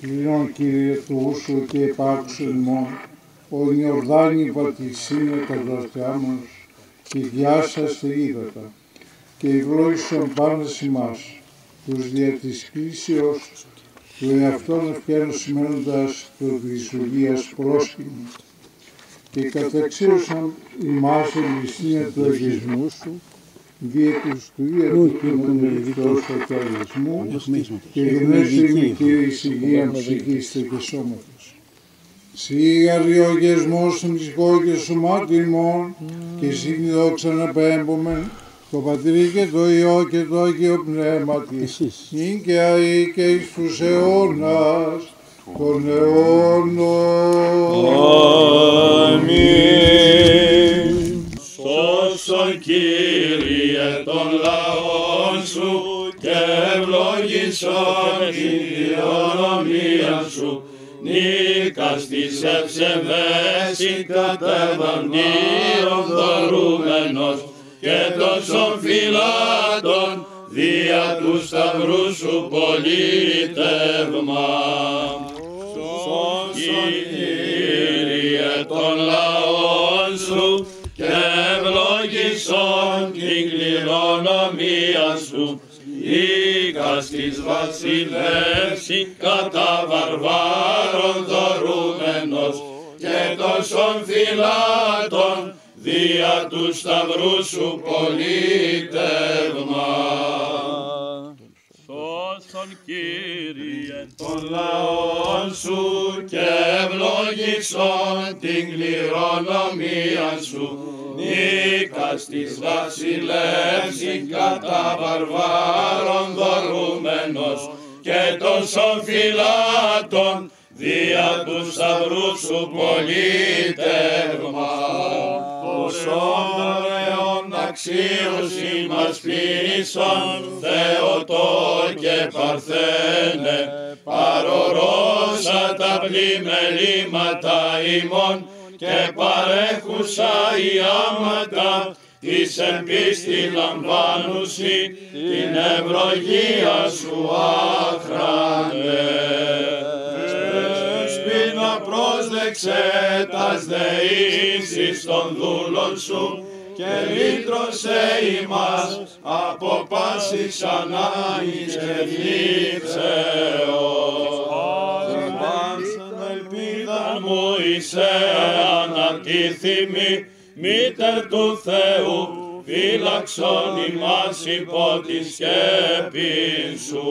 Πληρών Κύριε του Ούσου και υπάρξου ημών, ο Ιορδάνη πατησίνε τα δόστια μας, και διάσαστε ύδατα, και ευλόγησον πάντας ημάς, τους δια της κρίσεως του εαυτόν ευκαιρών σημαίνοντας το της Ουδίας πρόσχημα, και καταξίωσαν ημάς ελιστίνια του αγισμού σου, διέτους του Ιερού και των ειδικών σωτηρισμού, και γνέσου Κύριε εις υγείαν ψυχής και σώματος. Σίγαρη ο γεσμός των ψυχών και σωμάτιμων, και σίγνη δόξα να πέμπομεν, το Πατρί και το Υιό και το Αγίο Πνεύματι, νυν και αεί και εις τους αιώνας των αιώνων. Αμήν. Σώσον Κύριε των λαών σου και ευλόγησον την κληρονομία σου. Νίκας της ευσεβέσιν κατεβαντήρων δωρούμενος και των φυλάτων δια του σταυρού σου πολιτεύμα. Σώσον Κύριε των λαών σου και ευλόγησον την κληρονομία σου. Νίκας της βασιλεύσιν κατά βαρβάρων δωρούμενος και των φυλάτων δια του σταυρού σου πολιτεύμα. Σώσον Κύριε των λαών σου και ευλόγησον την κληρονομία σου. Νίκας της βασιλεύσιν κατά βαρβάρων δωρούμενος και των φυλάτων δια του σταυρού σου πολιτεύμα. Ποσόν δωρεών αξίους ημάς πλήσον, Θεοτό και Παρθένε, παρορώσα τα πλημελήματα ημών και παρέχουσα η άματα της εν πίστη λαμβάνουσι την ευλογία σου άχρανε. Δέσποινα πρόσδεξε τας δεήσεις των δούλων σου και λύτρωσε ημάς από πάσης ανάγκης και θλίψεως. Ελπίδα μου είσαι αναρτήθημη, Μήτερ του Θεού, φύλαξον ημάς υπό τη σκέπη σου.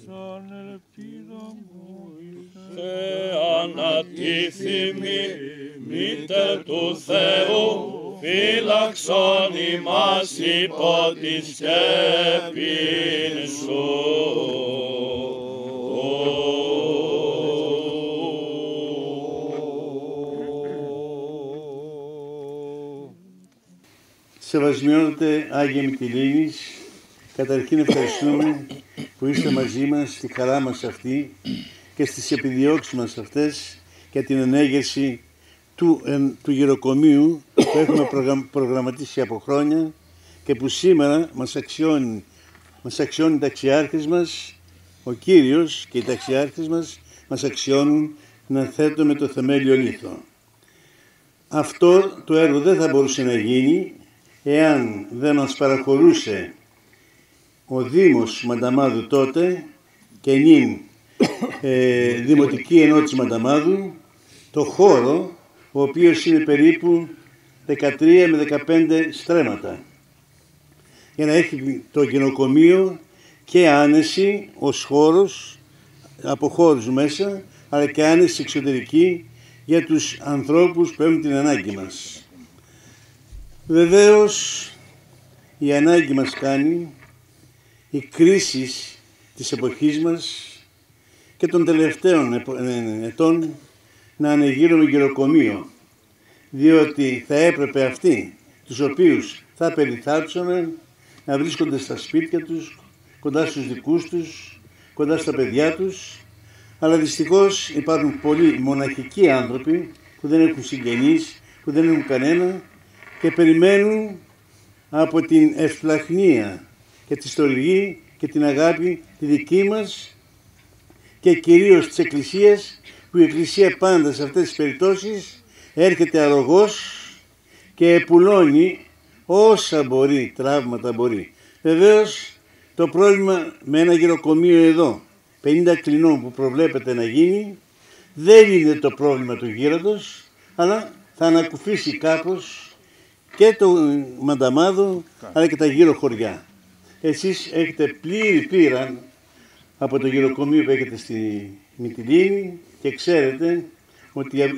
Σαν ελπίδα μου είσαι αναρτήθημη, Μήτερ του Θεού, φύλαξον ημάς υπό τη σκέπη σου. Σεβασμιότατε Άγιε Μυτιλήνης, καταρχήν ευχαριστούμε που είστε μαζί μας στη χαρά μας αυτή και στις επιδιώξεις μας αυτές για την ενέγερση του γεροκομείου που έχουμε προγραμματίσει από χρόνια και που σήμερα μας αξιώνει οι ταξιάρχες μας, ο Κύριος και οι ταξιάρχες μας αξιώνουν να θέτουμε το θεμέλιο λίθο. Αυτό το έργο δεν θα μπορούσε να γίνει εάν δεν μας παραχωρούσε ο Δήμος Μανταμάδου τότε και νυν Δημοτική Ενότητα Μανταμάδου το χώρο, ο οποίος είναι περίπου 13 με 15 στρέμματα, για να έχει το γυναικομείο και άνεση ως χώρος, από χώρους μέσα, αλλά και άνεση εξωτερική για τους ανθρώπους που έχουν την ανάγκη μας. Βεβαίως, η ανάγκη μας κάνει οι κρίσεις της εποχής μας και των τελευταίων ετών να ανεγείρουμε γεροκομείο, διότι θα έπρεπε αυτοί, τους οποίους θα περιθάψουμε, να βρίσκονται στα σπίτια τους, κοντά στους δικούς τους, κοντά στα παιδιά τους, αλλά δυστυχώς υπάρχουν πολλοί μοναχικοί άνθρωποι που δεν έχουν συγγενείς, που δεν έχουν κανένα και περιμένουν από την ευσπλαχνία και τη στοργή και την αγάπη τη δική μας και κυρίως της Εκκλησίας, που η Εκκλησία πάντα σε αυτές τις περιπτώσεις έρχεται αρρωγός και επουλώνει όσα μπορεί, τραύματα μπορεί. Βεβαίως το πρόβλημα με ένα γυροκομείο εδώ, 50 κλινών που προβλέπεται να γίνει, δεν είναι το πρόβλημα του γύροντος, αλλά θα ανακουφίσει κάπως και το Μανταμάδο, αλλά και τα γύρω χωριά. Εσείς έχετε πλήρη πείρα από το γυροκομείο που έχετε στη Μυτιλήνη και ξέρετε ότι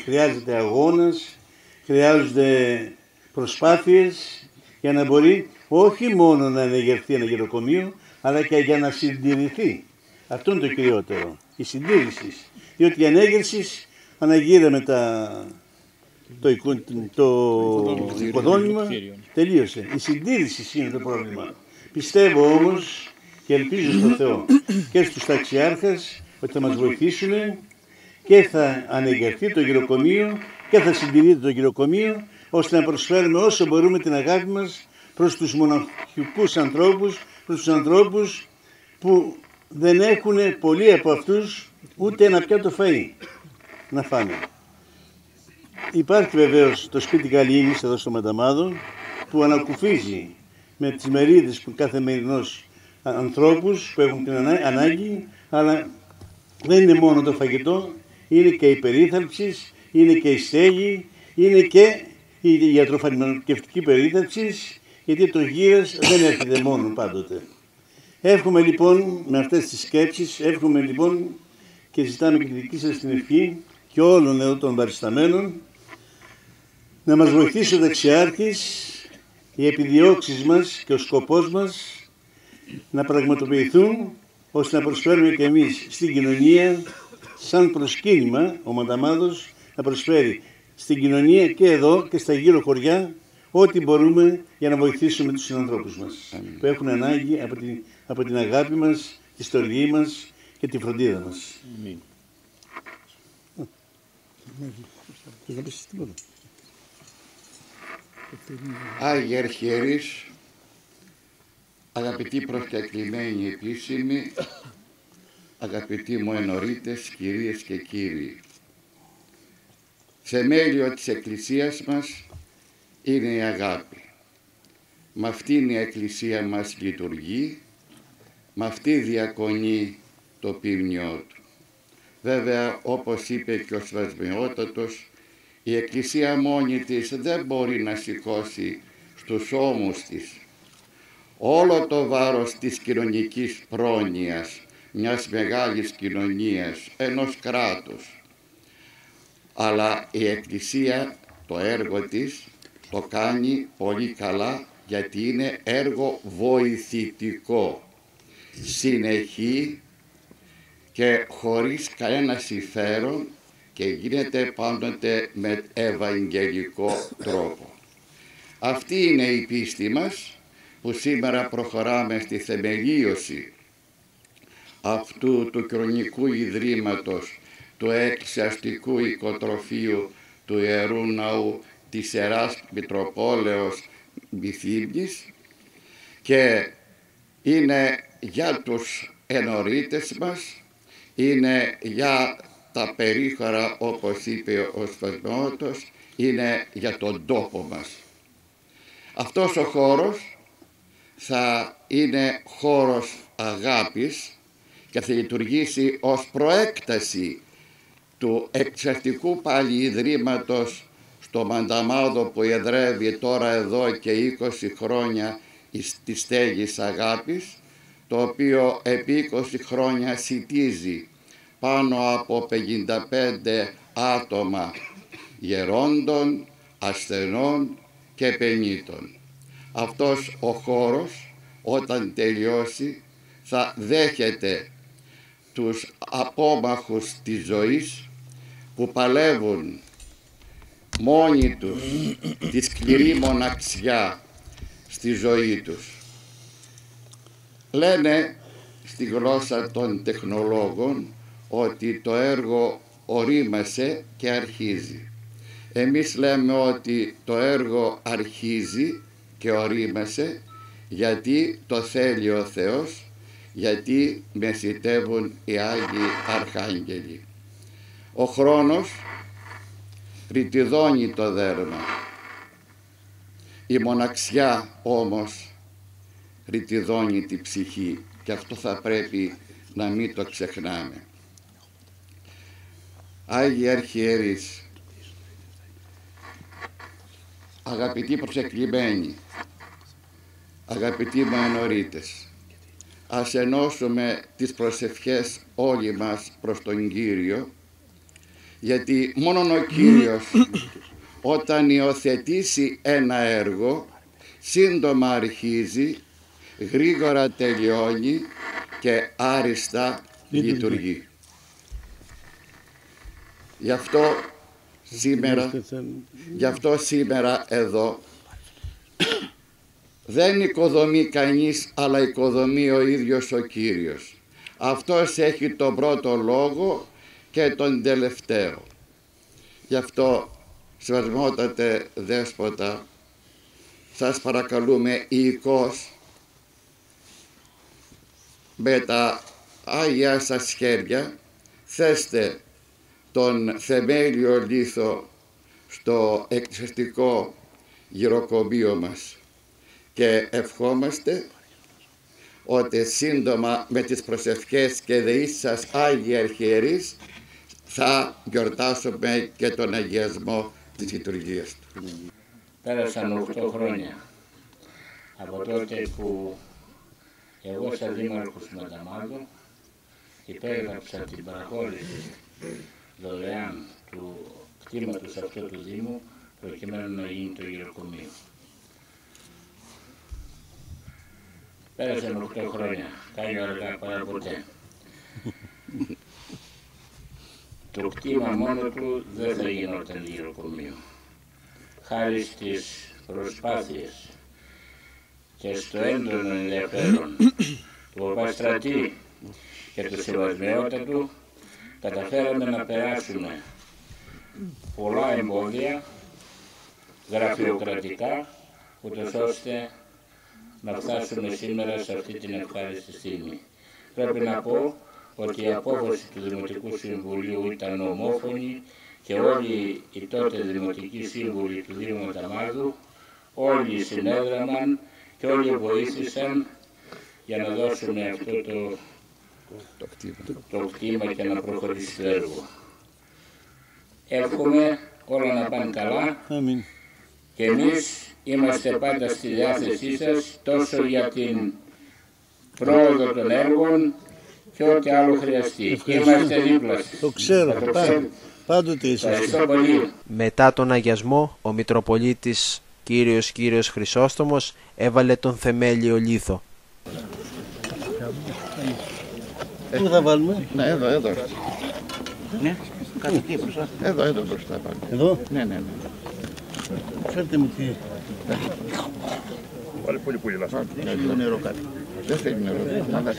χρειάζεται αγώνας, χρειάζονται προσπάθειες για να μπορεί όχι μόνο να ανεγερθεί ένα γυροκομείο, αλλά και για να συντηρηθεί. Αυτό είναι το κυριότερο, η συντήρηση. Διότι η ανέγερση αναγύραμε το οικοδόμημα, τελείωσε. Η συντήρηση είναι το πρόβλημα. Πιστεύω όμως και ελπίζω στο Θεό και στους ταξιάρχες ότι θα μας βοηθήσουν και θα ανεγερθεί το γυροκομείο και θα συντηρείται το γυροκομείο, ώστε να προσφέρουμε όσο μπορούμε την αγάπη μας προς τους μοναχικούς ανθρώπους, προς τους ανθρώπους που δεν έχουν πολλοί από αυτούς ούτε ένα πιάτο φαΐ να φάνε. Υπάρχει βεβαίως το σπίτι Γαλήνης εδώ στο Μανταμάδο, που ανακουφίζει με τις μερίδες που καθημερινώς ανθρώπους που έχουν την ανάγκη, αλλά δεν είναι μόνο το φαγητό, είναι και η περίθαλψη, είναι και η στέγη, είναι και η ιατροφαρμακευτική περίθαλψη, γιατί το γύρας δεν έρχεται μόνο πάντοτε. Εύχομαι λοιπόν με αυτές τις σκέψεις, εύχομαι λοιπόν και ζητάμε και τη δική σας την ευχή και όλων εδώ των παρισταμένων, να μας βοηθήσει ο Δεξιάρχης, οι επιδιώξεις μας και ο σκοπός μας να πραγματοποιηθούν, ώστε να προσφέρουμε και εμείς στην κοινωνία, σαν προσκύνημα, ο Μανταμάδος να προσφέρει στην κοινωνία και εδώ και στα γύρω χωριά ό,τι μπορούμε για να βοηθήσουμε τους συνανθρώπους μας που έχουν ανάγκη από την αγάπη μας, τη στοργή μας και τη φροντίδα μας. Άγιοι Αρχιερείς, αγαπητοί προσκεκλημένοι επίσημοι, αγαπητοί μου ενορίτες, κυρίες και κύριοι, θεμέλιο της Εκκλησίας μας είναι η αγάπη. Με αυτήν η Εκκλησία μας λειτουργεί, με αυτή διακονεί το ποιμνιό του. Βέβαια, όπως είπε και ο Σβασμιότατος, η Εκκλησία μόνη της δεν μπορεί να σηκώσει στους ώμους της όλο το βάρος της κοινωνικής πρόνοιας μιας μεγάλης κοινωνίας, ενός κράτους. Αλλά η Εκκλησία το έργο της το κάνει πολύ καλά, γιατί είναι έργο βοηθητικό, συνεχή και χωρίς κανένα συμφέρον και γίνεται πάντοτε με ευαγγελικό τρόπο. Αυτή είναι η πίστη μας, που σήμερα προχωράμε στη θεμελίωση αυτού του κοινωνικού ιδρύματος, του εκκλησιαστικού οικοτροφείου του Ιερού Ναού της Ιεράς Μητροπόλεως Μπιθύμνης, και είναι για τους ενορίτες μας, είναι για τα περίχωρα, όπως είπε ο Σφασμιώτος, είναι για τον τόπο μας. Αυτός ο χώρος θα είναι χώρος αγάπης και θα λειτουργήσει ως προέκταση του εκκλησιαστικού πάλι ιδρύματος στο Μανταμάδο, που εδρεύει τώρα εδώ και 20 χρόνια στη στέγης αγάπης, το οποίο επί 20 χρόνια σιτίζει πάνω από 55 άτομα γερόντων, ασθενών και πενήτων. Αυτός ο χώρος όταν τελειώσει θα δέχεται τους απόμαχους της ζωής που παλεύουν μόνοι τους τη σκληρή μοναξιά στη ζωή τους. Λένε στη γλώσσα των τεχνολόγων ότι το έργο ορίμασε και αρχίζει. Εμείς λέμε ότι το έργο αρχίζει και ορίμασε, γιατί το θέλει ο Θεός, γιατί μεσητεύουν οι Άγιοι Αρχάγγελοι. Ο χρόνος ρητιδώνει το δέρμα. Η μοναξιά όμως ρητιδώνει τη ψυχή και αυτό θα πρέπει να μην το ξεχνάμε. Άγιοι Αρχιερείς, αγαπητοί προσεκλημένοι, αγαπητοί μαενορίτες, ας ενώσουμε τις προσευχές όλοι μας προς τον Κύριο, γιατί μόνον ο Κύριος όταν υιοθετήσει ένα έργο σύντομα αρχίζει, γρήγορα τελειώνει και άριστα λειτουργεί. Γι' αυτό σήμερα εδώ δεν οικοδομεί κανείς, αλλά οικοδομεί ο ίδιος ο Κύριος. Αυτός έχει τον πρώτο λόγο και τον τελευταίο. Γι' αυτό, σεβασμότατε Δέσποτα, σας παρακαλούμε ιηκώς με τα Άγια σας χέρια θέστε τον θεμέλιο λίθο στο εκκλησιαστικό γυροκομείο μας και ευχόμαστε ότι σύντομα με τις προσευχές και δεήσεις σας Άγιοι Αρχιερείς θα γιορτάσουμε και τον αγιασμό της λειτουργίας του. Πέρασαν 8 χρόνια από τότε που εγώ σαν δήμαρχος Μανταμάδου υπέγραψα την παραχώρηση δωρεάν του κτήματος αυτού του Δήμου προκειμένου να γίνει το γυροκομείο. Πέρασαν 8 χρόνια, κάλλιο αργά παρά ποτέ. Το κτήμα μόνο του δεν θα γινόταν γυροκομείο. Χάρη στις προσπάθειες και στο έντονο ενδιαφέρον του Παπαστρατή και του Σεβασμιότατου καταφέραμε να περάσουμε πολλά εμπόδια γραφειοκρατικά, ούτως ώστε να φτάσουμε σήμερα σε αυτή την ευχάριστη στιγμή. Πρέπει να πω ότι η απόφαση του Δημοτικού Συμβουλίου ήταν ομόφωνη και όλοι οι τότε Δημοτικοί Σύμβουλοι του Δήμου Μανταμάδου, όλοι συνέδραμαν και όλοι βοήθησαν για να δώσουμε αυτό το κτήμα και να προχωρήσει το έργο. Εύχομαι όλα να πάνε καλά. Αμήν. Και εμείς είμαστε πάντα στη διάθεσή σας τόσο για την πρόοδο των έργων και ό,τι άλλο χρειαστεί. Είμαστε δίπλα σας. Το ξέρω. Πάντοτε είσαστε. Μετά τον αγιασμό, ο Μητροπολίτης Κύριος Χρυσόστομος έβαλε τον θεμέλιο λίθο. Πού θα βάλουμε? Ναι, εδώ. Ναι, κάτω εκεί μπροστά. Εδώ μπροστά πάμε. Εδώ? Ναι. Φέρτε μου τι. Βάλε πολύ λάσπη. Το νερό κάτω. Δεν θέλει νερό. Αλλά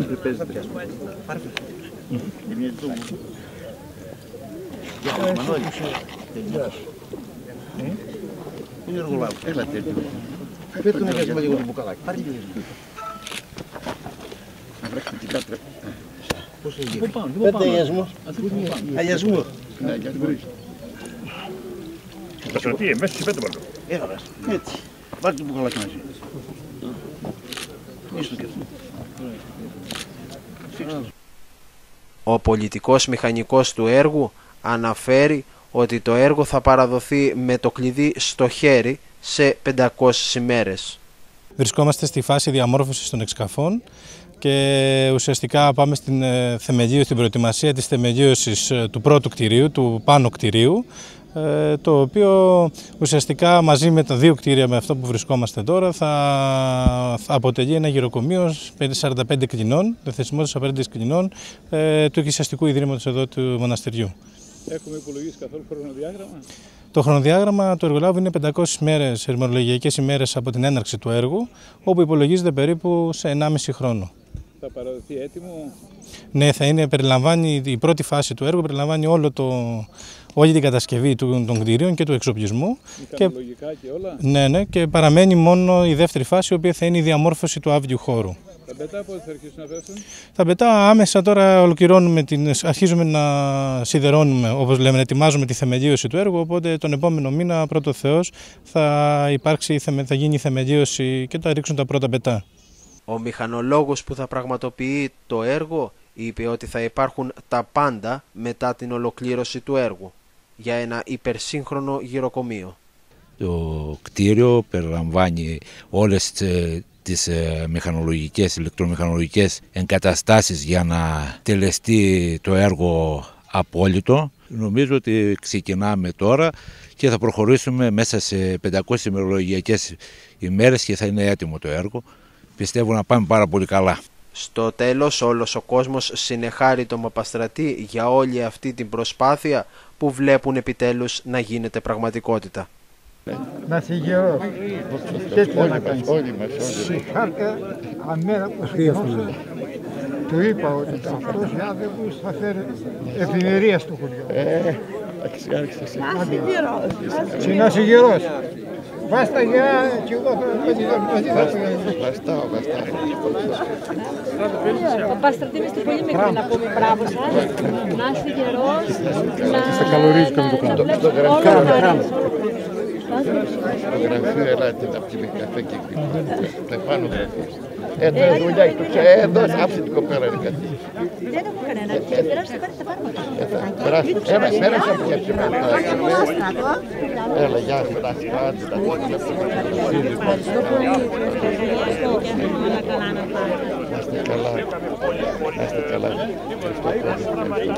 Δεν παίζεται. Είναι εδώ. Γεια σας Μανώλη. Είναι εργολάβος. Έλα τέτοιο. Πέτω να γιάσουμε λίγο το μπουκαλάκι. Πάρε λίγο. να βρέξουμε την κάτρα. Πώς έγινε. Πέτε αγιασμό. Αγιασμό. Ναι, αγιασμό. Τα σωτή, μέσα στην πέτω παλτό. Έλα, έτσι. Βάλτε το μπουκαλάκι μαζί. Ίστο και αυτό. Ο πολιτικός μηχανικός του έργου αναφέρει ότι το έργο θα παραδοθεί με το κλειδί στο χέρι σε 500 ημέρες. Βρισκόμαστε στη φάση διαμόρφωσης των εξκαφών και ουσιαστικά πάμε στην θεμελίωση, στην προετοιμασία της θεμελίωσης του πρώτου κτηρίου, του πάνω κτηρίου, το οποίο ουσιαστικά μαζί με τα δύο κτίρια, με αυτό που βρισκόμαστε τώρα, θα αποτελεί ένα γυροκομείο 45 κλινών, διαθεσιμότητας 45 κλινών του Εκκλησιαστικού Ιδρύματος εδώ του μοναστεριού. Έχουμε υπολογίσει καθόλου χρονοδιάγραμμα. Το χρονοδιάγραμμα του εργολάβου είναι 500 μέρες, ερμηνολογιακές ημέρες από την έναρξη του έργου, όπου υπολογίζεται περίπου σε 1,5 χρόνο. Θα παραδοθεί έτοιμο. Ναι, θα είναι, περιλαμβάνει, η πρώτη φάση του έργου περιλαμβάνει όλη την κατασκευή των κτηρίων και του εξοπλισμού. Μηχανολογικά και όλα. Ναι, και παραμένει μόνο η δεύτερη φάση, η οποία θα είναι η διαμόρφωση του άβγειου χώρου. Τα μπετά πότε θα αρχίσουν να πέφτουν? Τα μπετά άμεσα τώρα αρχίζουμε να σιδερώνουμε, όπως λέμε, να ετοιμάζουμε τη θεμελίωση του έργου, οπότε τον επόμενο μήνα, πρώτο Θεός, θα γίνει η θεμελίωση και θα ρίξουν τα πρώτα μπετά. Ο μηχανολόγος που θα πραγματοποιεί το έργο είπε ότι θα υπάρχουν τα πάντα μετά την ολοκλήρωση του έργου για ένα υπερσύγχρονο γυροκομείο. Το κτίριο περιλαμβάνει όλες τις μηχανολογικές, ηλεκτρομηχανολογικές εγκαταστάσεις για να τελεστεί το έργο απόλυτο. Νομίζω ότι ξεκινάμε τώρα και θα προχωρήσουμε μέσα σε 500 ημερολογιακές ημέρες και θα είναι έτοιμο το έργο. Πιστεύω να πάμε πάρα πολύ καλά. Στο τέλος όλος ο κόσμος συνεχάρει τον Παπαστρατή για όλη αυτή την προσπάθεια που βλέπουν επιτέλους να γίνεται πραγματικότητα. Να είσαι γερός. Τέτοια να κάνεις. Συγχάρτε αμέρα που χρειάζεται. Του είπα ότι αυτός ο άνθρωπος θα φέρει ευημερία στο χωριό. Να είσαι γερός. Βάστα γερά και εγώ θα Παπαστρατή, είστε πολύ μικροί να πούμε μπράβο σας. Να είστε γερός. Είστε καλωρίζεις και με το κάνω. Στο γραφείο, ελάτε να πιούμε καφέ και πάνω. Εδώ δουλειά έχει το εδώ, άφησε την κοπέλα είναι κάτι. Δεν έχω κανένα, περάστε πάρετε τα φάρμακα. Πέρασε από και έλα, γεια σου, να είσαι καλά. Ευχαριστώ πολύ. Να είστε καλά. Να είστε καλά. Ευχαριστώ πολύ.